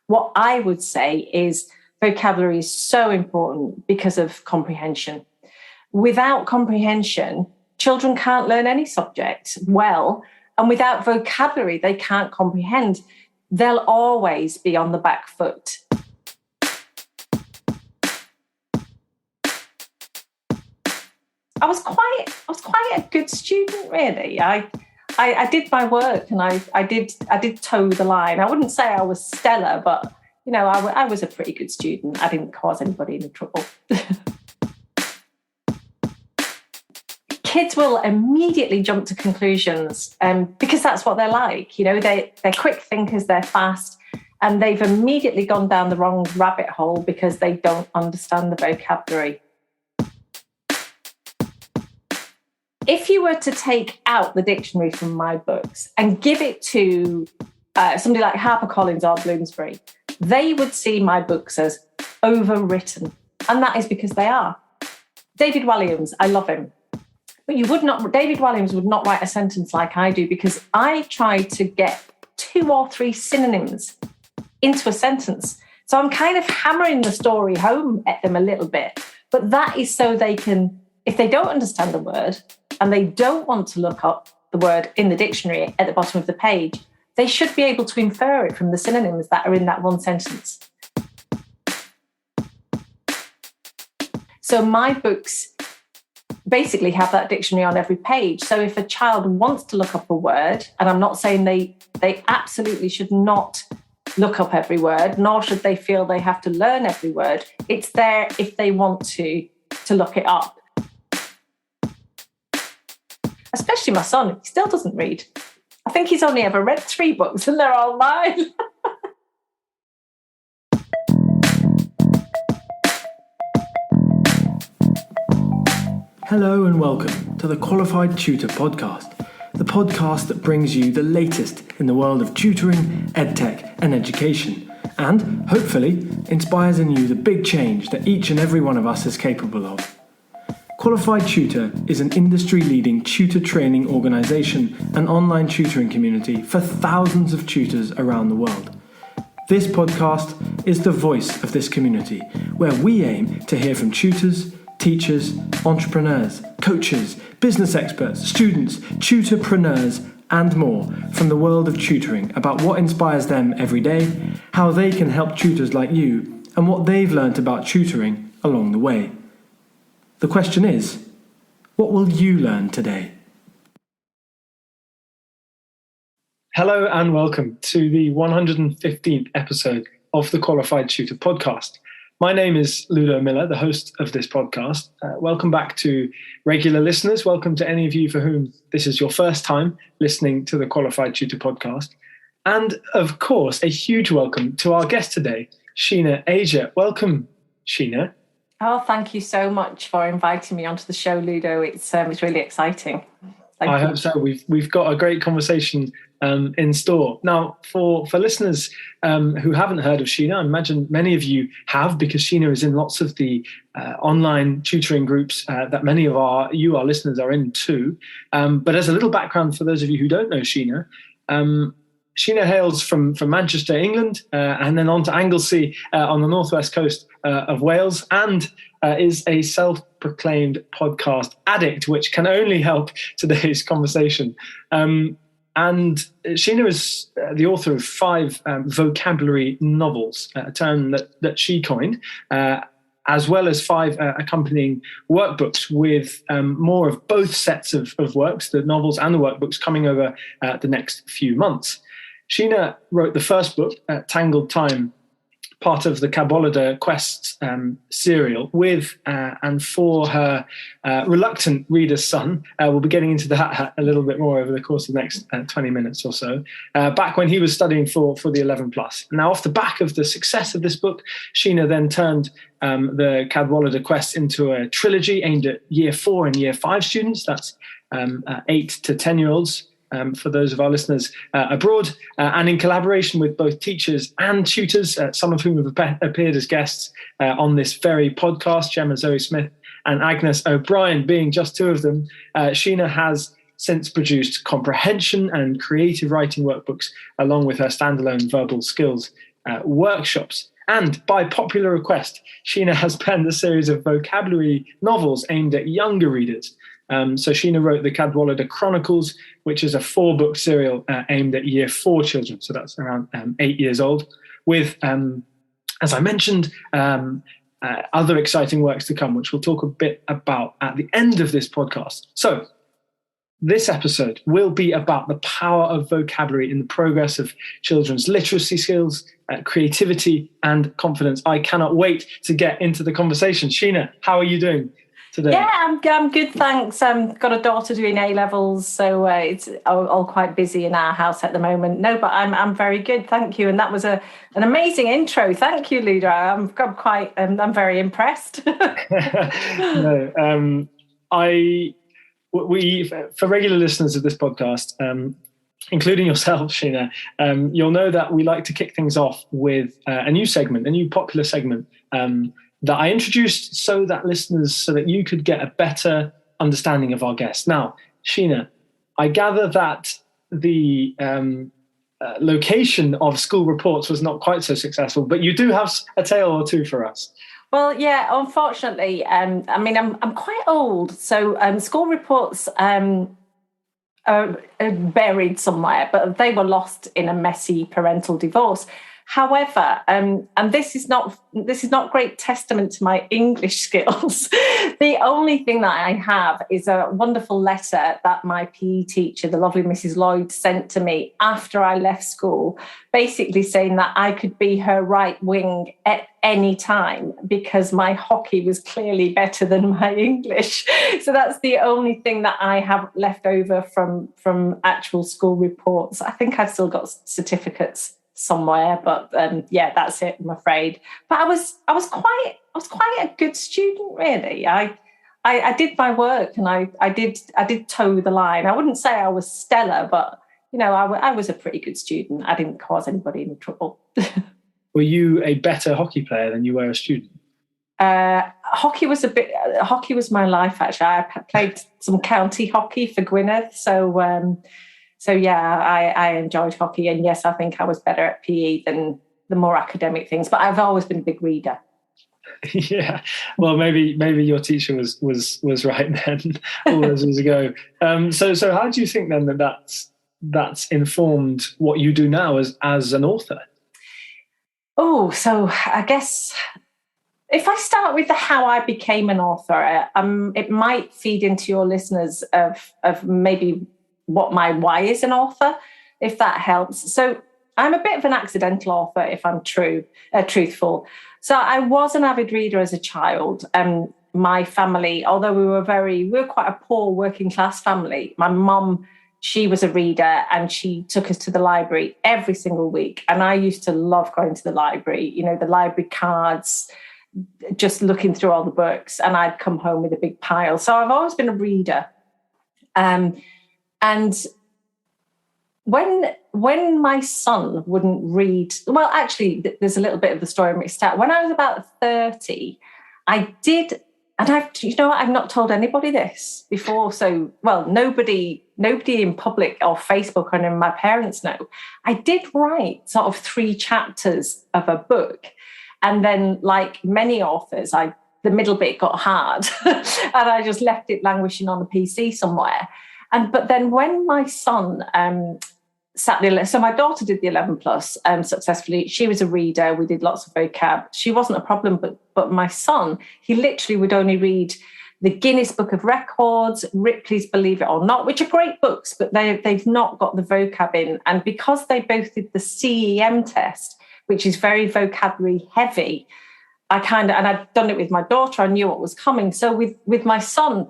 What I would say is vocabulary is so important because of comprehension. Without comprehension, children can't learn any subject well, and without vocabulary, they can't comprehend. They'll always be on the back foot. I was quite a good student, really. I did my work, and I did toe the line. I wouldn't say I was stellar, but I was a pretty good student. I didn't cause anybody any trouble. Kids will immediately jump to conclusions because that's what they're like. They're quick thinkers, they're fast, and they've immediately gone down the wrong rabbit hole because they don't understand the vocabulary. If you were to take out the dictionary from my books and give it to somebody like HarperCollins or Bloomsbury, they would see my books as overwritten. And that is because they are. David Walliams, I love him. But David Walliams would not write a sentence like I do, because I try to get 2 or 3 synonyms into a sentence. So I'm kind of hammering the story home at them a little bit. But that is so they can, if they don't understand the word and they don't want to look up the word in the dictionary at the bottom of the page, they should be able to infer it from the synonyms that are in that one sentence. So my books basically have that dictionary on every page. So if a child wants to look up a word, and I'm not saying they absolutely should not look up every word, nor should they feel they have to learn every word. It's there if they want to look it up. Especially my son, he still doesn't read. I think he's only ever read 3 books, and they're all mine. Hello and welcome to the Qualified Tutor podcast, the podcast that brings you the latest in the world of tutoring, edtech and education, and hopefully inspires in you the big change that each and every one of us is capable of. Qualified Tutor is an industry-leading tutor training organisation and online tutoring community for thousands of tutors around the world. This podcast is the voice of this community, where we aim to hear from tutors, teachers, entrepreneurs, coaches, business experts, students, tutorpreneurs, and more from the world of tutoring about what inspires them every day, how they can help tutors like you, and what they've learnt about tutoring along the way. The question is, what will you learn today? Hello and welcome to the 115th episode of the Qualified Tutor podcast. My name is Ludo Miller, the host of this podcast. Welcome back to regular listeners. Welcome to any of you for whom this is your first time listening to the Qualified Tutor podcast. And of course, a huge welcome to our guest today, Sheena Ager. Welcome, Sheena. Oh, thank you so much for inviting me onto the show, Ludo. It's really exciting. I hope so. We've got a great conversation in store. Now, for listeners who haven't heard of Sheena, I imagine many of you have, because Sheena is in lots of the online tutoring groups that many of our listeners are in too. But as a little background for those of you who don't know Sheena, Sheena hails from Manchester, England, and then on to Anglesey on the northwest coast of Wales, and is a self-proclaimed podcast addict, which can only help today's conversation. And Sheena is the author of 5 vocabulary novels, a term that she coined, as well as 5 accompanying workbooks with more of both sets of works, the novels and the workbooks, coming over the next few months. Sheena wrote the first book, Tangled Time, part of the Cadwaladr Quests serial, with and for her reluctant reader's son. We'll be getting into that a little bit more over the course of the next 20 minutes or so, back when he was studying for the 11 plus. Now, off the back of the success of this book, Sheena then turned the Cadwaladr Quests into a trilogy aimed at year 4 and year 5 students. That's 8 to 10-year-olds. For those of our listeners abroad, and in collaboration with both teachers and tutors, some of whom have appeared as guests on this very podcast, Gemma Zoe Smith and Agnes O'Brien being just 2 of them, Sheena has since produced comprehension and creative writing workbooks, along with her standalone verbal skills workshops. And by popular request, Sheena has penned a series of vocabulary novels aimed at younger readers. So Sheena wrote the Cadwaladr Chronicles, which is a 4-book serial aimed at year 4 children. So that's around 8 years old, with, as I mentioned, other exciting works to come, which we'll talk a bit about at the end of this podcast. So this episode will be about the power of vocabulary in the progress of children's literacy skills, creativity, and confidence. I cannot wait to get into the conversation. Sheena, how are you doing today? Yeah, I'm good, thanks. Got a daughter doing A-levels, so it's all quite busy in our house at the moment. No, but I'm very good, thank you. And that was an amazing intro. Thank you, Luda. I'm very impressed. No, we, for regular listeners of this podcast, including yourself, Sheena, you'll know that we like to kick things off with a new popular segment that I introduced so that you could get a better understanding of our guests. Now, Sheena, I gather that the location of school reports was not quite so successful, but you do have a tale or two for us. Well, yeah, unfortunately, I'm quite old, so school reports are buried somewhere, but they were lost in a messy parental divorce. However, and this is not great testament to my English skills. The only thing that I have is a wonderful letter that my PE teacher, the lovely Mrs. Lloyd, sent to me after I left school, basically saying that I could be her right wing at any time because my hockey was clearly better than my English. So that's the only thing that I have left over from actual school reports. I think I've still got certificates somewhere, but yeah, that's it, I'm afraid. But I was quite a good student, really. I did my work, and I did toe the line. I wouldn't say I was stellar, but I was a pretty good student. I didn't cause anybody any trouble. Were you a better hockey player than you were a student? Hockey was my life, actually. I played some county hockey for Gwynedd, so yeah, I enjoyed hockey, and yes, I think I was better at PE than the more academic things. But I've always been a big reader. Yeah, well, maybe your teacher was right then, all those years ago. So how do you think then that's informed what you do now as an author? Oh, so I guess if I start with how I became an author, it might feed into your listeners of maybe what my why is an author, if that helps. So I'm a bit of an accidental author, if I'm truthful. So I was an avid reader as a child. My family, although we were quite a poor working class family, my mum, she was a reader, and she took us to the library every single week. And I used to love going to the library, the library cards, just looking through all the books, and I'd come home with a big pile. So I've always been a reader. And when my son wouldn't read, well, actually, there's a little bit of the story mixed up. When I was about 30, I did, and I've not told anybody this before. So, well, nobody in public or Facebook or any my parents know. I did write sort of 3 chapters of a book, and then, like many authors, the middle bit got hard, and I just left it languishing on the PC somewhere. But then when my son so my daughter did the 11 plus successfully. She was a reader. We did lots of vocab. She wasn't a problem, but my son, he literally would only read the Guinness Book of Records, Ripley's Believe It or Not, which are great books, but they've not got the vocab in. And because they both did the CEM test, which is very vocabulary heavy, and I'd done it with my daughter, I knew what was coming. So with my son,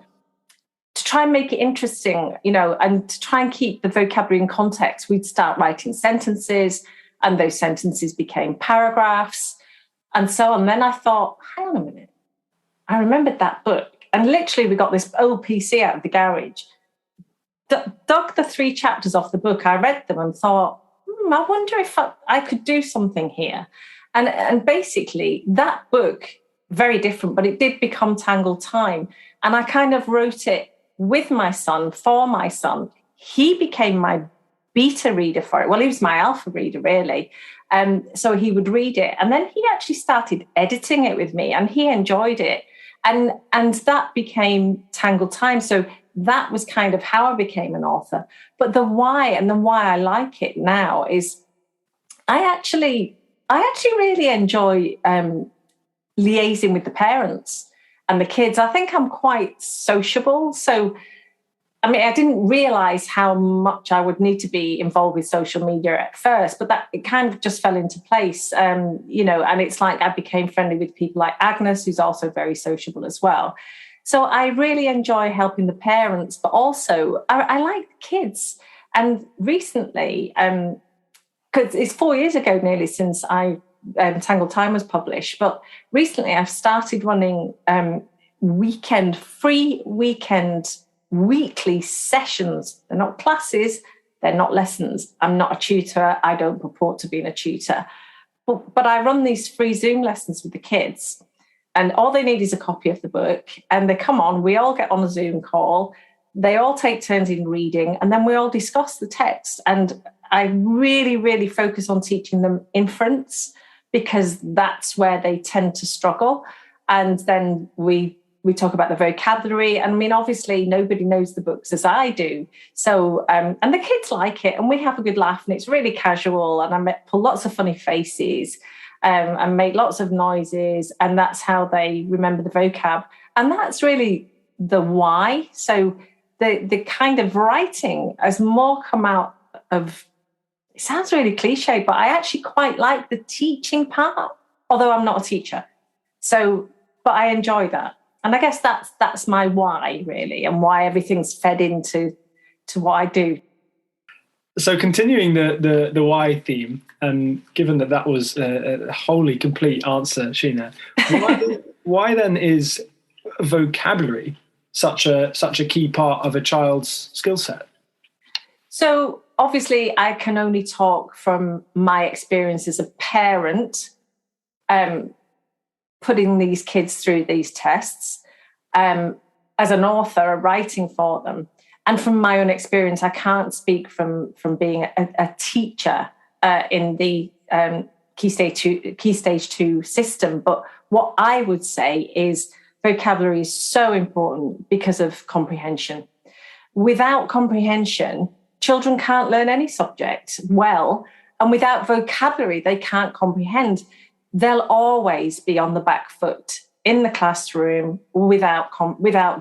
to try and make it interesting, and to try and keep the vocabulary in context, we'd start writing sentences, and those sentences became paragraphs and so on. Then I thought, hang on a minute. I remembered that book. And literally we got this old PC out of the garage, dug the 3 chapters off the book. I read them and thought, I wonder if I could do something here. And basically that book, very different, but it did become Tangled Time. And I kind of wrote it with my son, for my son. He became my beta reader for it. Well, he was my alpha reader, really. So he would read it, and then he actually started editing it with me, and he enjoyed it. And that became Tangled Time. So that was kind of how I became an author. But the why I like it now is I actually really enjoy liaising with the parents and the kids. I think I'm quite sociable. So, I mean, I didn't realize how much I would need to be involved with social media at first, but that it kind of just fell into place, and it's like I became friendly with people like Agnes, who's also very sociable as well. So I really enjoy helping the parents, but also I like the kids. And recently, because it's 4 years ago nearly since Tangled Time was published, but recently I've started running free weekend weekly sessions. They're not classes, they're not lessons. I'm not a tutor. I don't purport to being a tutor. But I run these free Zoom lessons with the kids, and all they need is a copy of the book, and they come on, we all get on a Zoom call, they all take turns in reading, and then we all discuss the text. And I really, really focus on teaching them inference, because that's where they tend to struggle. And then we talk about the vocabulary. And I mean, obviously, nobody knows the books as I do. So, and the kids like it, and we have a good laugh, and it's really casual. And I pull lots of funny faces and make lots of noises. And that's how they remember the vocab. And that's really the why. So the kind of writing has more come out of, it sounds really cliche, but I actually quite like the teaching part, although I'm not a teacher. So, but I enjoy that. And I guess that's my why, really, and why everything's fed into what I do. So continuing the why theme, and given that was a wholly complete answer, Sheena, why then is vocabulary such a key part of a child's skill set? So obviously I can only talk from my experience as a parent, putting these kids through these tests, as an author, writing for them. And from my own experience, I can't speak from being a teacher in the Key Stage 2 system. But what I would say is vocabulary is so important because of comprehension. Without comprehension, children can't learn any subject well. And without vocabulary, they can't comprehend. They'll always be on the back foot in the classroom without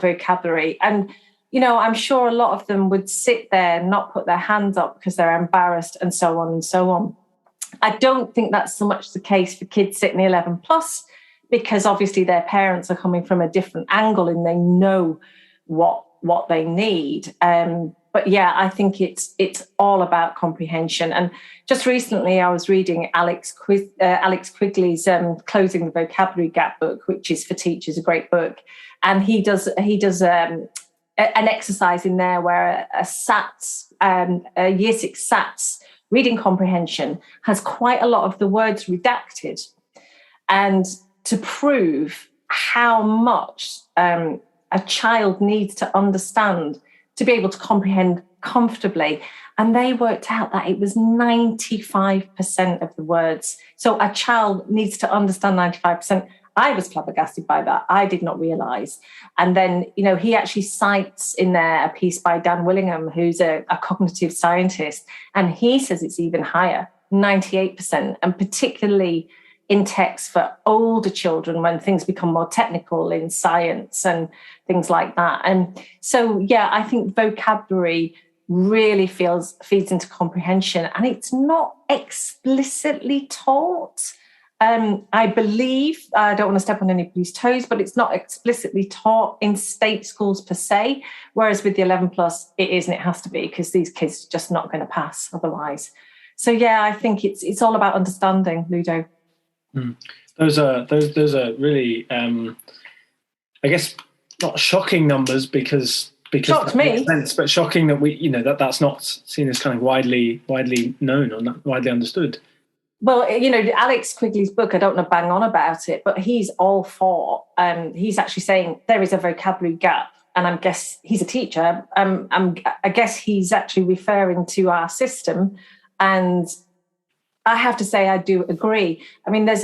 vocabulary. And, I'm sure a lot of them would sit there and not put their hands up because they're embarrassed, and so on and so on. I don't think that's so much the case for kids sitting 11 plus, because obviously their parents are coming from a different angle and they know what they need. But yeah, I think it's all about comprehension. And just recently, I was reading Alex Quigley's Closing the Vocabulary Gap book, which is for teachers, a great book. And he does an exercise in there where a year 6 SATs reading comprehension has quite a lot of the words redacted, and to prove how much a child needs to understand to be able to comprehend comfortably. And they worked out that it was 95% of the words. So a child needs to understand 95%. I was flabbergasted by that. I did not realise. And then, he actually cites in there a piece by Dan Willingham, who's a cognitive scientist, and he says it's even higher, 98%, and particularly in text for older children when things become more technical in science and things like that. And so, yeah, I think vocabulary really feeds into comprehension, and it's not explicitly taught. I believe, I don't want to step on anybody's toes, but it's not explicitly taught in state schools per se, whereas with the 11 plus, it is, and it has to be, because these kids are just not going to pass otherwise. So, yeah, I think it's all about understanding, Ludo. Those are really, I guess, not shocking numbers because shocked me. Makes sense, but shocking that that's not seen as kind of widely known or not widely understood. Well, Alex Quigley's book, I don't know bang on about it, but he's all for. He's actually saying there is a vocabulary gap, and I guess he's a teacher. I guess he's actually referring to our system, and I have to say I do agree. I mean, there's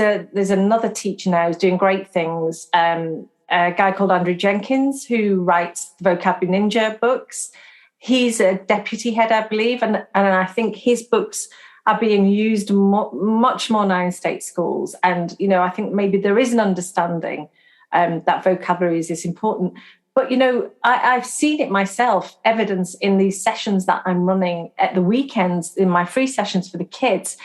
another teacher now who's doing great things. A guy called Andrew Jenkins, who writes the Vocabulary Ninja books. He's a deputy head, I believe, and I think his books are being used much more now in state schools. And, you know, I think maybe there is an understanding that vocabulary is important. But, you know, I've seen it myself, evidence in these sessions that I'm running at the weekends, in my free sessions for the kids.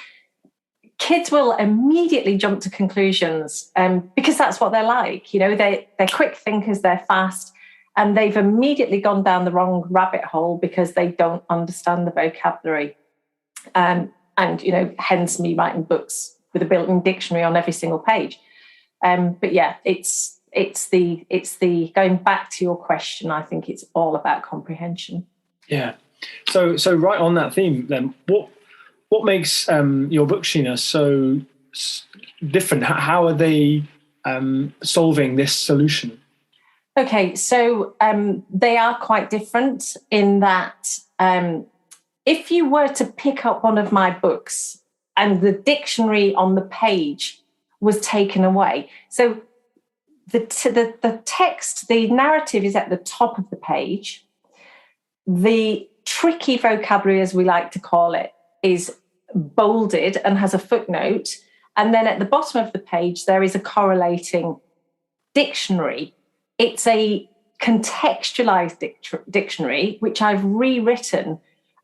Kids will immediately jump to conclusions because that's what they're like. You know, they're quick thinkers, they're fast, and they've immediately gone down the wrong rabbit hole because they don't understand the vocabulary. And, you know, hence me writing books with a built-in dictionary on every single page. But yeah, it's the going back to your question, I think it's all about comprehension. Yeah. So right on that theme then, what makes your book, Sheena, so different? How are they solving this solution? Okay, so they are quite different in that if you were to pick up one of my books and the dictionary on the page was taken away, so the text, the narrative is at the top of the page. The tricky vocabulary, as we like to call it, is bolded and has a footnote. And then at the bottom of the page, there is a correlating dictionary. It's a contextualized dictionary, which I've rewritten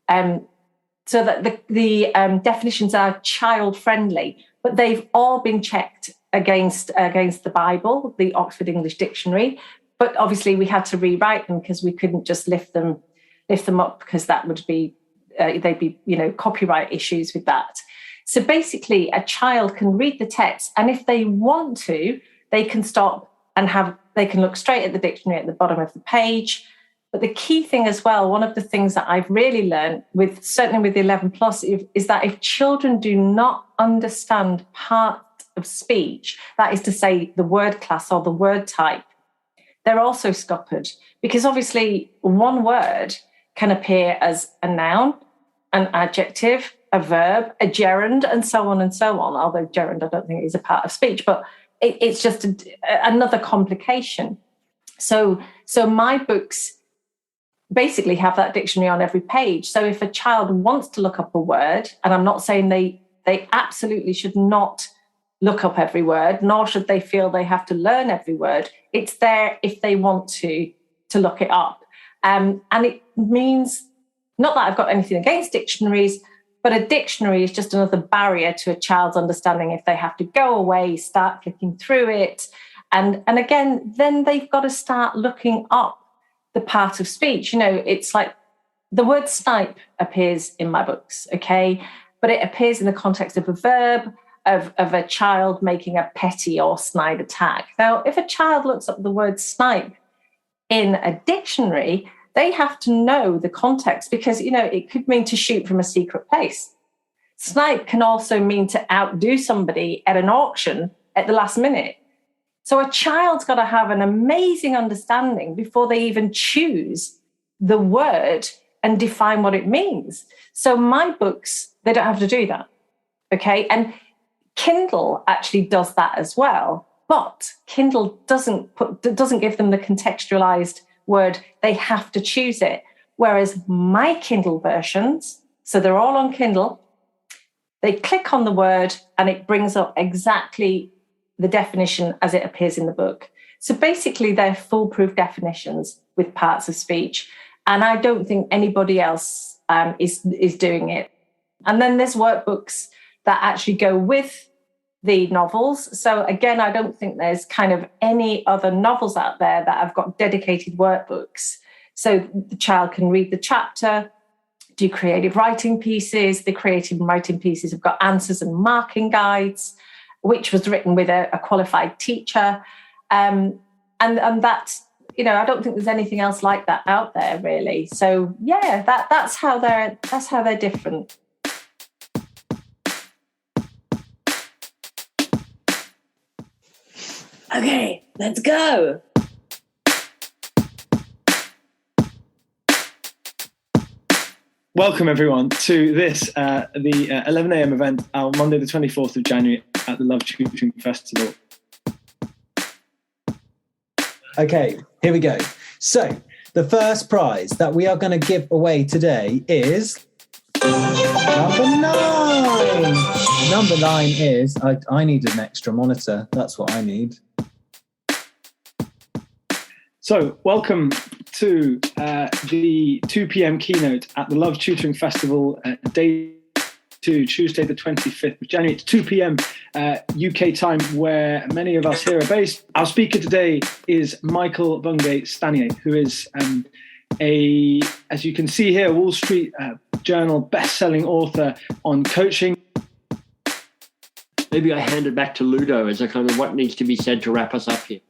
so that the definitions are child-friendly, but they've all been checked against the Bible, the Oxford English Dictionary. But obviously we had to rewrite them because we couldn't just lift them up, because that would be they'd be, you know, copyright issues with that. So basically a child can read the text, and if they want to, they can stop and they can look straight at the dictionary at the bottom of the page. But the key thing as well, one of the things that I've really learned certainly with the 11 plus, is that if children do not understand part of speech, that is to say the word class or the word type, they're also scuppered, because obviously one word can appear as a noun, an adjective, a verb, a gerund, and so on and so on. Although gerund, I don't think is a part of speech, but it's just another complication. So my books basically have that dictionary on every page. So if a child wants to look up a word, and I'm not saying they absolutely should not look up every word, nor should they feel they have to learn every word. It's there if they want to look it up. And it means, not that I've got anything against dictionaries, but a dictionary is just another barrier to a child's understanding if they have to go away, start flicking through it. And again, then they've got to start looking up the part of speech. You know, it's like the word snipe appears in my books, okay? But it appears in the context of a verb, of a child making a petty or snide attack. Now, if a child looks up the word snipe in a dictionary, they have to know the context, because, you know, it could mean to shoot from a secret place. Snipe can also mean to outdo somebody at an auction at the last minute. So a child's got to have an amazing understanding before they even choose the word and define what it means. So my books, they don't have to do that, okay? And Kindle actually does that as well, but Kindle doesn't give them the contextualized word. They have to choose it. Whereas my Kindle versions, so they're all on Kindle, they click on the word and it brings up exactly the definition as it appears in the book. So basically they're foolproof definitions with parts of speech. And I don't think anybody else is doing it. And then there's workbooks that actually go with the novels. So again, I don't think there's kind of any other novels out there that have got dedicated workbooks. So the child can read the chapter, do creative writing pieces. The creative writing pieces have got answers and marking guides, which was written with a qualified teacher. And that's, you know, I don't think there's anything else like that out there really. So yeah, that's how they're different. Okay, let's go. Welcome everyone to this, the 11 a.m. event on Monday the 24th of January at the Love Tutoring Festival. Okay, here we go. So the first prize that we are going to give away today is number 9. Number 9 is, I need an extra monitor. That's what I need. So welcome to the 2 p.m. keynote at the Love Tutoring Festival, day 2, Tuesday the 25th of January. It's 2 p.m. UK time, where many of us here are based. Our speaker today is Michael Bungay-Stanier, who is as you can see here, Wall Street Journal best-selling author on coaching. Maybe I hand it back to Ludo as a kind of what needs to be said to wrap us up here.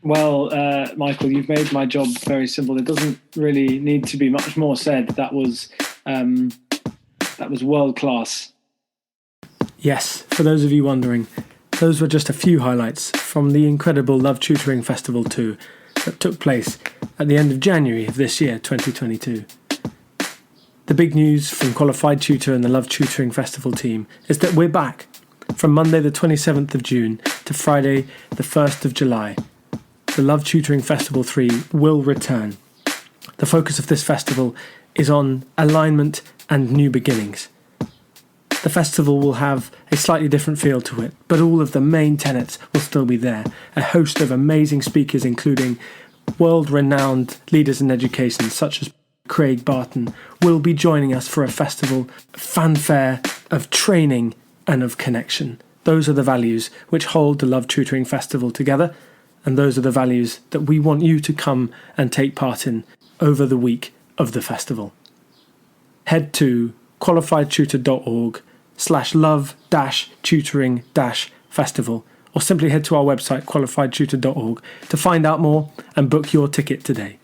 Well, Michael, you've made my job very simple. There doesn't really need to be much more said. That was world class. Yes, for those of you wondering, those were just a few highlights from the incredible Love Tutoring Festival 2 that took place at the end of January of this year, 2022. The big news from Qualified Tutor and the Love Tutoring Festival team is that we're back from Monday the 27th of June to Friday the 1st of July. The Love Tutoring Festival 3 will return. The focus of this festival is on alignment and new beginnings. The festival will have a slightly different feel to it, but all of the main tenets will still be there. A host of amazing speakers, including world-renowned leaders in education such as Craig Barton, will be joining us for a festival fanfare of training and of connection. Those are the values which hold the Love Tutoring Festival together, and those are the values that we want you to come and take part in over the week of the festival. Head to qualifiedtutor.org/love-tutoring-festival, or simply head to our website qualifiedtutor.org to find out more and book your ticket today.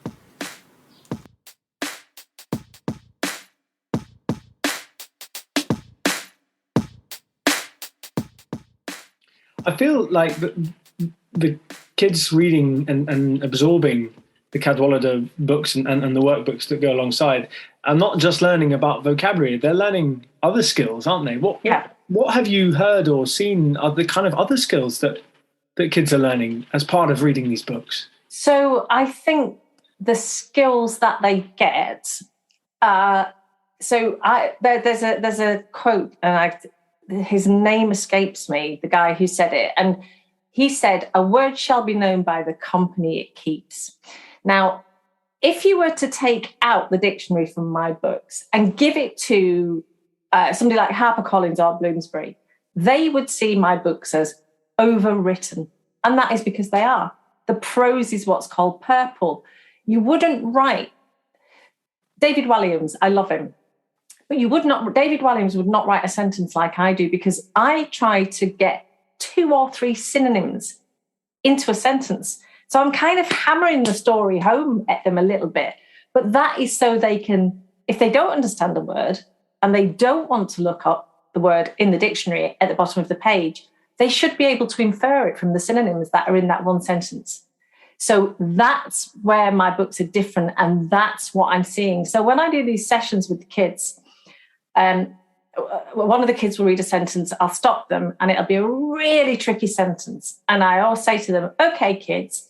I feel like the kids reading and absorbing the Cadwaladr books and the workbooks that go alongside are not just learning about vocabulary, they're learning other skills, aren't they? What have you heard or seen are the kind of other skills that kids are learning as part of reading these books? So I think the skills that they get, there's a quote, and his name escapes me, the guy who said it, and he said, "A word shall be known by the company it keeps." Now, if you were to take out the dictionary from my books and give it to somebody like HarperCollins or Bloomsbury, they would see my books as overwritten. And that is because they are. The prose is what's called purple. You wouldn't write. David Walliams, I love him. But David Walliams would not write a sentence like I do, because I try to get 2 or 3 synonyms into a sentence. So I'm kind of hammering the story home at them a little bit. But that is so they can, if they don't understand the word and they don't want to look up the word in the dictionary at the bottom of the page, they should be able to infer it from the synonyms that are in that one sentence. So that's where my books are different, and that's what I'm seeing. So when I do these sessions with the kids, one of the kids will read a sentence, I'll stop them, and it'll be a really tricky sentence. And I always say to them, okay, kids,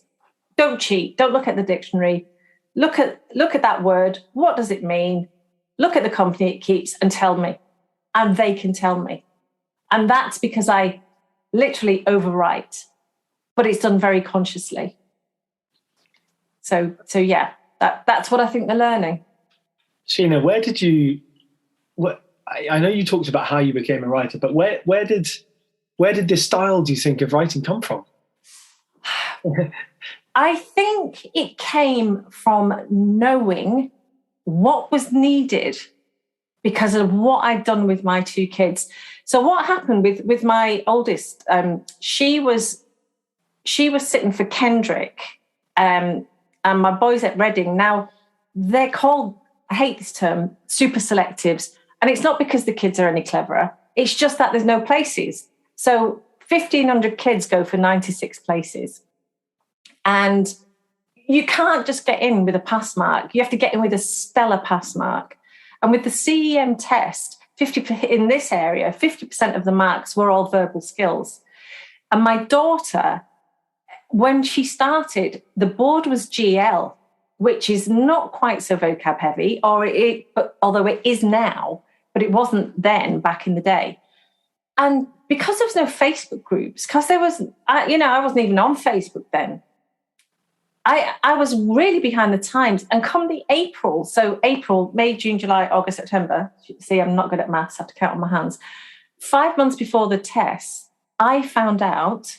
don't cheat. Don't look at the dictionary. Look at that word. What does it mean? Look at the company it keeps and tell me. And they can tell me. And that's because I literally overwrite, but it's done very consciously. So yeah, that's what I think they're learning. Sheena, I know you talked about how you became a writer, but where did this style, do you think, of writing come from? I think it came from knowing what was needed because of what I'd done with my 2 kids. So what happened with my oldest, she was sitting for Kendrick, and my boys at Reading. Now, they're called, I hate this term, super selectives. And it's not because the kids are any cleverer. It's just that there's no places. So 1,500 kids go for 96 places. And you can't just get in with a pass mark. You have to get in with a stellar pass mark. And with the CEM test, 50% in this area, 50% of the marks were all verbal skills. And my daughter, when she started, the board was GL, which is not quite so vocab heavy, although it is now, but it wasn't then back in the day. And because there was no Facebook groups, because I wasn't even on Facebook then, I was really behind the times. And come the April, so April, May, June, July, August, September, see, I'm not good at maths, I have to count on my hands. 5 months before the test, I found out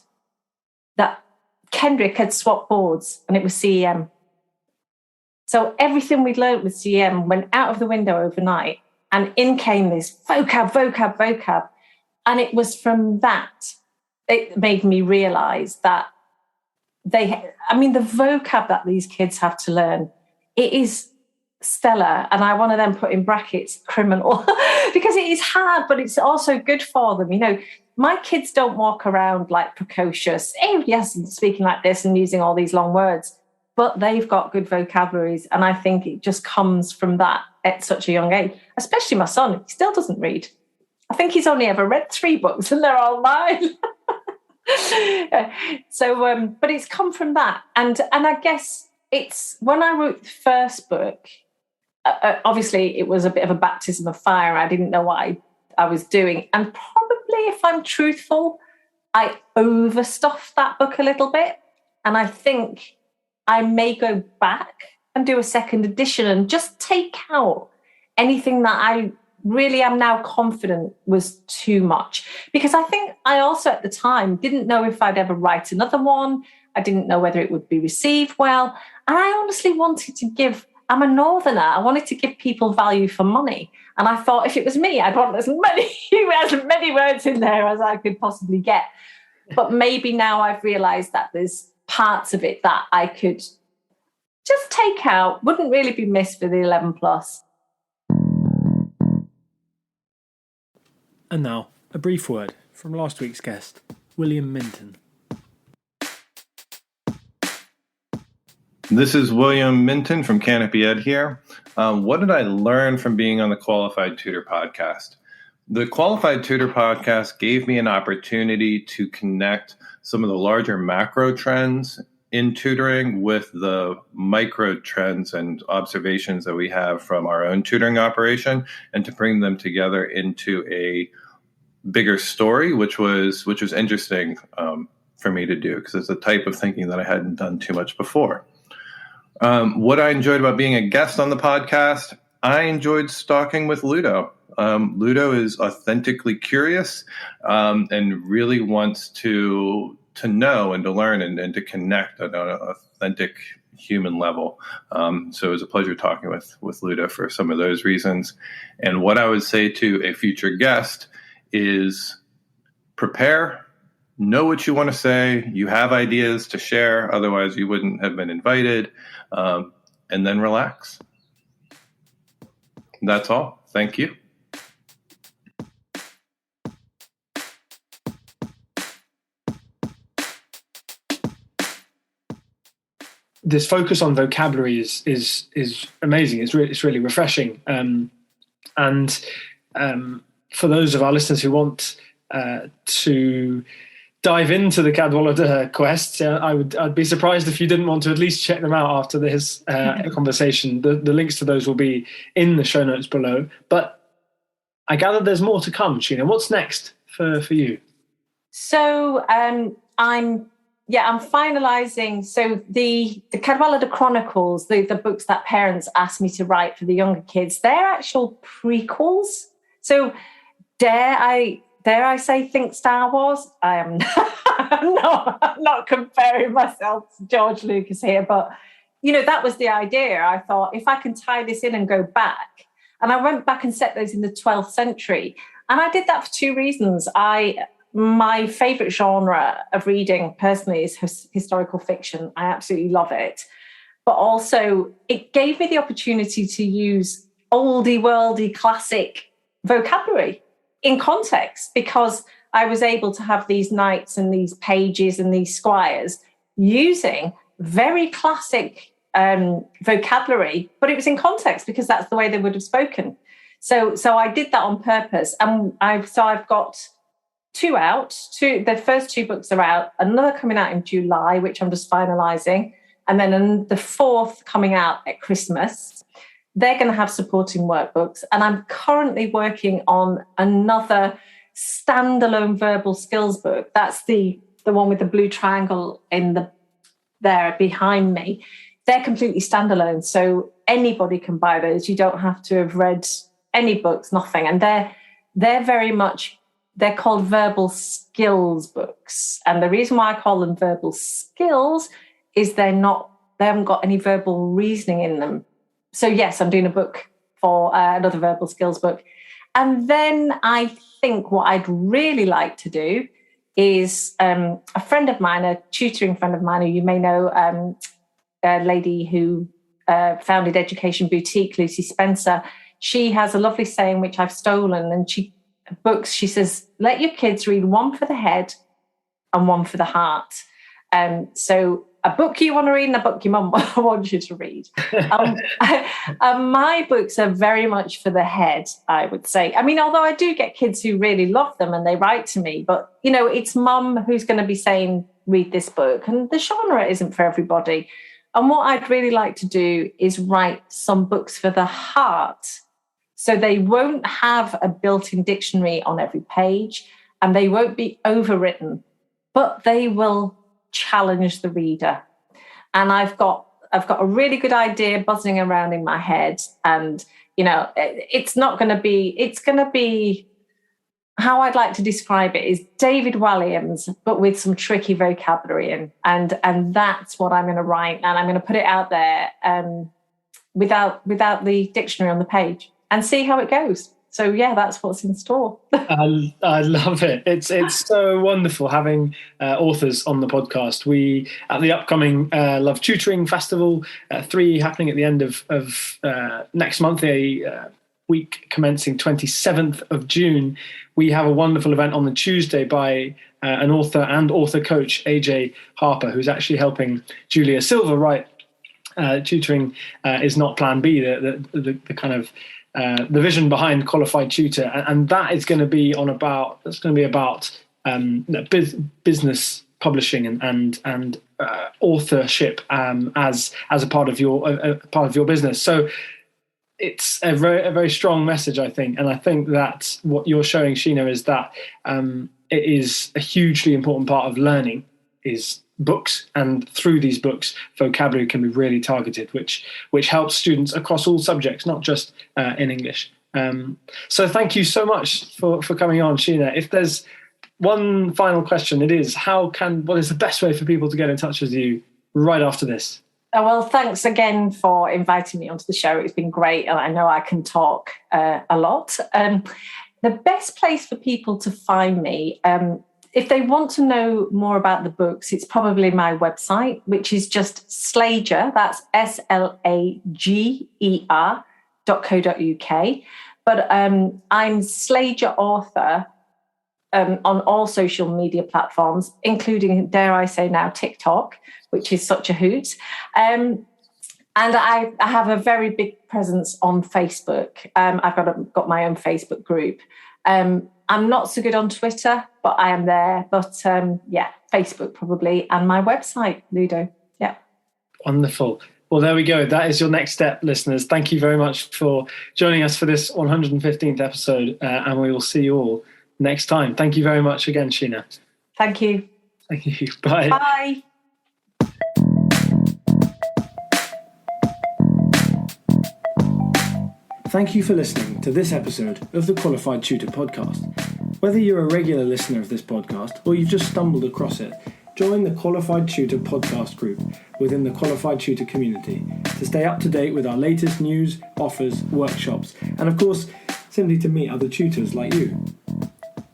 that Kendrick had swapped boards and it was CEM. So everything we'd learned with CEM went out of the window overnight, and in came this vocab. And it was from that, it made me realise that the vocab that these kids have to learn, it is stellar. And I want to then put in brackets criminal because it is hard, but it's also good for them. You know, my kids don't walk around like precocious, yes, speaking like this and using all these long words, but they've got good vocabularies. And I think it just comes from that at such a young age, especially my son. He still doesn't read. I think he's only ever read 3 books and they're all mine. So, but it's come from that. And I guess it's when I wrote the first book, obviously it was a bit of a baptism of fire. I didn't know what I was doing. And probably, if I'm truthful, I overstuffed that book a little bit. And I think I may go back and do a second edition and just take out anything that I really am now confident was too much. Because I think I also at the time didn't know if I'd ever write another one. I didn't know whether it would be received well. And I honestly wanted to I'm a northerner, I wanted to give people value for money. And I thought if it was me, I'd want as many words in there as I could possibly get. But maybe now I've realised that there's parts of it that I could just take out, wouldn't really be missed for the 11 plus. And now, a brief word from last week's guest, William Minton. This is William Minton from Canopy Ed here. What did I learn from being on the Qualified Tutor podcast? The Qualified Tutor podcast gave me an opportunity to connect some of the larger macro trends in tutoring with the micro trends and observations that we have from our own tutoring operation, and to bring them together into a bigger story, which was interesting for me to do, because it's a type of thinking that I hadn't done too much before. What I enjoyed about being a guest on the podcast, I enjoyed talking with Ludo. Ludo is authentically curious and really wants to know and to learn and to connect on an authentic human level. So it was a pleasure talking with Ludo for some of those reasons. And what I would say to a future guest is prepare, know what you want to say, you have ideas to share, otherwise you wouldn't have been invited, and then relax. That's all. Thank you. This focus on vocabulary is amazing. It's really refreshing. And for those of our listeners who want to dive into the Cadwaladr Quests, I'd be surprised if you didn't want to at least check them out after this conversation. The links to those will be in the show notes below. But I gather there's more to come, Sheena. What's next for you? So I'm finalising. So the Cadwaladr Chronicles, the books that parents asked me to write for the younger kids, they're actual prequels. So dare I say think Star Wars? I am I'm not comparing myself to George Lucas here, but that was the idea. I thought if I can tie this in and go back, and I went back and set those in the 12th century, and I did that for 2 reasons. My favourite genre of reading personally is historical fiction. I absolutely love it. But also it gave me the opportunity to use oldie worldy classic vocabulary in context, because I was able to have these knights and these pages and these squires using very classic vocabulary, but it was in context because that's the way they would have spoken. So I did that on purpose. And I've got 2 out. The first 2 books are out. Another coming out in July, which I'm just finalising. And then the 4th coming out at Christmas. They're going to have supporting workbooks. And I'm currently working on another standalone verbal skills book. That's the one with the blue triangle there behind me. They're completely standalone. So anybody can buy those. You don't have to have read any books, nothing. And they're very much, they're called verbal skills books. And the reason why I call them verbal skills is they haven't got any verbal reasoning in them. So yes, I'm doing a book for another verbal skills book. And then I think what I'd really like to do is a friend of mine, a tutoring friend of mine who you may know, a lady who founded Education Boutique, Lucy Spencer. She has a lovely saying, which I've stolen, and she says, let your kids read one for the head and one for the heart. So a book you want to read and a book your mum wants you to read. My books are very much for the head, I would say. I mean, although I do get kids who really love them and they write to me, but, it's mum who's going to be saying, read this book. And the genre isn't for everybody. And what I'd really like to do is write some books for the heart. So they won't have a built-in dictionary on every page and they won't be overwritten, but they will challenge the reader. And I've got a really good idea buzzing around in my head. And, it's going to be how I'd like to describe it is David Walliams, but with some tricky vocabulary in. And that's what I'm going to write. And I'm going to put it out there without the dictionary on the page and see how it goes. So, yeah, that's what's in store. I love it. It's so wonderful having authors on the podcast. We, at the upcoming Love Tutoring Festival 3 happening at the end of next month, a week commencing 27th of June, we have a wonderful event on the Tuesday by an author and author coach, AJ Harper, who's actually helping Julia Silver write Tutoring is Not Plan B, the kind of the vision behind Qualified Tutor, and that is going to be about business publishing and authorship as a part of your business. So it's a very strong message, I think, and I think that what you're showing, Sheena, is that it is a hugely important part of learning is books, and through these books vocabulary can be really targeted, which helps students across all subjects, not just in English. So thank you so much for coming on, Sheena. If there's one final question, it is what is the best way for people to get in touch with you right after this? Well, thanks again for inviting me onto the show. It's been great, and I know I can talk a lot. The best place for people to find me, if they want to know more about the books, it's probably my website, which is just Slager, that's slager.co.uk. But I'm Slager author on all social media platforms, including, dare I say now, TikTok, which is such a hoot. And I have a very big presence on Facebook. I've got my own Facebook group. I'm not so good on Twitter, but I am there. But Facebook probably, and my website, Ludo. Yeah. Wonderful. Well, there we go. That is your next step, listeners. Thank you very much for joining us for this 115th episode, and we will see you all next time. Thank you very much again, Sheena. Thank you. Thank you. Bye. Bye. Thank you for listening to this episode of the Qualified Tutor Podcast. Whether you're a regular listener of this podcast or you've just stumbled across it, join the Qualified Tutor Podcast group within the Qualified Tutor community to stay up to date with our latest news, offers, workshops, and of course, simply to meet other tutors like you.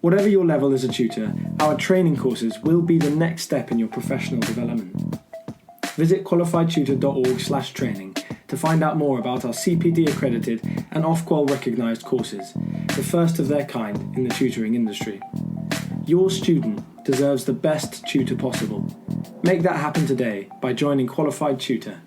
Whatever your level as a tutor, our training courses will be the next step in your professional development. Visit qualifiedtutor.org/training to find out more about our CPD accredited and Ofqual recognised courses, the first of their kind in the tutoring industry. Your student deserves the best tutor possible. Make that happen today by joining Qualified Tutor.